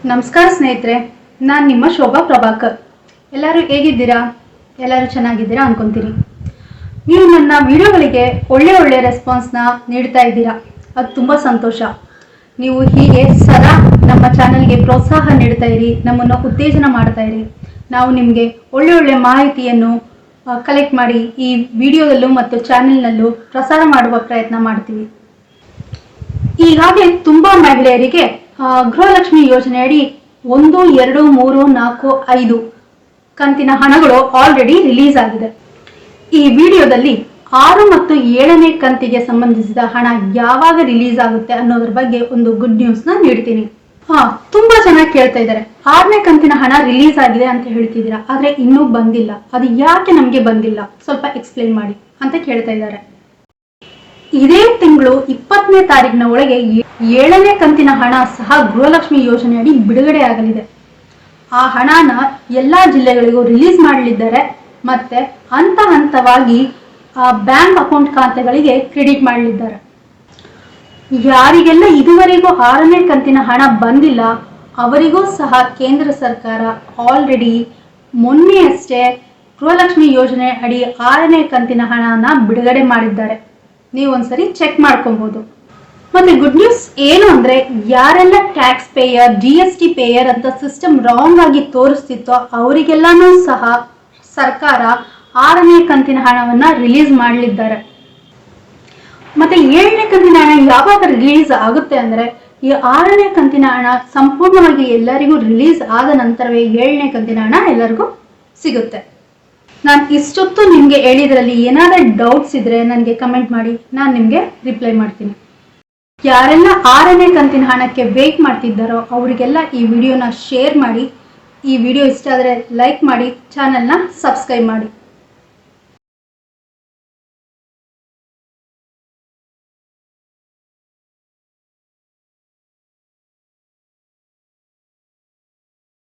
ನಮಸ್ಕಾರ ಸ್ನೇಹಿತರೆ, ನಾನು ನಿಮ್ಮ ಶೋಭಾ ಪ್ರಭಾಕರ್. ಎಲ್ಲರೂ ಹೇಗಿದ್ದೀರಾ? ಎಲ್ಲರೂ ಚೆನ್ನಾಗಿದ್ದೀರಾ ಅನ್ಕೊಂತೀರಿ. ನೀವು ನನ್ನ ವಿಡಿಯೋಗಳಿಗೆ ಒಳ್ಳೆ ರೆಸ್ಪಾನ್ಸ್ನ ನೀಡ್ತಾ ಇದ್ದೀರಾ, ಅದು ತುಂಬ ಸಂತೋಷ. ನೀವು ಹೀಗೆ ಸದಾ ನಮ್ಮ ಚಾನಲ್ಗೆ ಪ್ರೋತ್ಸಾಹ ನೀಡ್ತಾ ಇರಿ, ನಮ್ಮನ್ನು ಉತ್ತೇಜನ ಮಾಡ್ತಾ ಇರಿ. ನಾವು ನಿಮಗೆ ಒಳ್ಳೆ ಮಾಹಿತಿಯನ್ನು ಕಲೆಕ್ಟ್ ಮಾಡಿ ಈ ವಿಡಿಯೋದಲ್ಲೂ ಮತ್ತು ಚಾನೆಲ್ನಲ್ಲೂ ಪ್ರಸಾರ ಮಾಡುವ ಪ್ರಯತ್ನ ಮಾಡ್ತೀವಿ. ಈಗಾಗಲೇ ತುಂಬ ಮಹಿಳೆಯರಿಗೆ ಗೃಹಲಕ್ಷ್ಮಿ ಯೋಜನೆಯಡಿ 1, 2, 3, 4, 5 ಕಂತಿನ ಹಣಗಳು ಆಲ್ರೆಡಿ ರಿಲೀಸ್ ಆಗಿದೆ. ಈ ವಿಡಿಯೋದಲ್ಲಿ 6 ಮತ್ತು 7ನೇ ಕಂತಿಗೆ ಸಂಬಂಧಿಸಿದ ಹಣ ಯಾವಾಗ ರಿಲೀಸ್ ಆಗುತ್ತೆ ಅನ್ನೋದ್ರ ಬಗ್ಗೆ ಒಂದು ಗುಡ್ ನ್ಯೂಸ್ನ ನೀಡ್ತೀನಿ. ತುಂಬಾ ಚೆನ್ನಾಗಿ ಕೇಳ್ತಾ ಇದ್ದಾರೆ, 6ನೇ ಕಂತಿನ ಹಣ ರಿಲೀಸ್ ಆಗಿದೆ ಅಂತ ಹೇಳ್ತಿದ್ದೀರಾ, ಆದ್ರೆ ಇನ್ನೂ ಬಂದಿಲ್ಲ, ಅದು ಯಾಕೆ ನಮಗೆ ಬಂದಿಲ್ಲ, ಸ್ವಲ್ಪ ಎಕ್ಸ್ಪ್ಲೇನ್ ಮಾಡಿ ಅಂತ ಕೇಳ್ತಾ ಇದ್ದಾರೆ. ಇದೇ ತಿಂಗಳು 20ನೇ ತಾರೀಕಿನ ಒಳಗೆ 7ನೇ ಕಂತಿನ ಹಣ ಸಹ ಗೃಹಲಕ್ಷ್ಮಿ ಯೋಜನೆಯಡಿ ಬಿಡುಗಡೆ ಆಗಲಿದೆ. ಆ ಹಣನ ಎಲ್ಲಾ ಜಿಲ್ಲೆಗಳಿಗೂ ರಿಲೀಸ್ ಮಾಡಲಿದ್ದಾರೆ ಮತ್ತೆ ಹಂತವಾಗಿ ಬ್ಯಾಂಕ್ ಅಕೌಂಟ್ ಖಾತೆಗಳಿಗೆ ಕ್ರೆಡಿಟ್ ಮಾಡಲಿದ್ದಾರೆ. ಯಾರಿಗೆಲ್ಲ ಇದುವರೆಗೂ 6ನೇ ಕಂತಿನ ಹಣ ಬಂದಿಲ್ಲ ಅವರಿಗೂ ಸಹ ಕೇಂದ್ರ ಸರ್ಕಾರ ಆಲ್ರೆಡಿ ಮೊನ್ನೆಯಷ್ಟೇ ಗೃಹಲಕ್ಷ್ಮಿ ಯೋಜನೆ ಅಡಿ 6ನೇ ಕಂತಿನ ಹಣನ ಬಿಡುಗಡೆ ಮಾಡಿದ್ದಾರೆ. ನೀವು ಒಂದ್ಸರಿ ಚೆಕ್ ಮಾಡ್ಕೊಬಹುದು. ಮತ್ತೆ ಗುಡ್ ನ್ಯೂಸ್ ಏನು ಅಂದ್ರೆ, ಯಾರೆಲ್ಲ ಟ್ಯಾಕ್ಸ್ ಪೇಯರ್, GST ಪೇಯರ್ ಅಂತ ಸಿಸ್ಟಮ್ ರಾಂಗ್ ಆಗಿ ತೋರಿಸ್ತಿತ್ತೋ ಅವರಿಗೆಲ್ಲಾನು ಸಹ ಸರ್ಕಾರ 6ನೇ ಕಂತಿನ ಹಣವನ್ನ ರಿಲೀಸ್ ಮಾಡಲಿದ್ದಾರೆ. ಮತ್ತೆ 7ನೇ ಕಂತಿನ ಹಣ ಯಾವಾಗ ರಿಲೀಸ್ ಆಗುತ್ತೆ ಅಂದ್ರೆ, ಈ 6ನೇ ಕಂತಿನ ಹಣ ಸಂಪೂರ್ಣವಾಗಿ ಎಲ್ಲರಿಗೂ ರಿಲೀಸ್ ಆದ ನಂತರವೇ 7ನೇ ಕಂತಿನ ಹಣ ಎಲ್ಲರಿಗೂ ಸಿಗುತ್ತೆ. ನಾನು ಇಷ್ಟೊತ್ತು ನಿಮಗೆ ಹೇಳಿದ್ರಲ್ಲಿ ಏನಾದರೂ ಡೌಟ್ಸ್ ಇದ್ರೆ ನನಗೆ ಕಮೆಂಟ್ ಮಾಡಿ, ನಾನು ನಿಮಗೆ ರಿಪ್ಲೈ ಮಾಡ್ತೀನಿ. ಯಾರೆಲ್ಲ 6ನೇ ಕಂತಿನ ಹಣಕ್ಕೆ ವೇಟ್ ಮಾಡ್ತಿದ್ದಾರೋ ಅವರಿಗೆಲ್ಲ ಈ ವಿಡಿಯೋನ ಶೇರ್ ಮಾಡಿ. ಈ ವಿಡಿಯೋ ಇಷ್ಟ ಆದರೆ ಲೈಕ್ ಮಾಡಿ, ಚಾನೆಲ್ನ ಸಬ್ಸ್ಕ್ರೈಬ್ ಮಾಡಿ.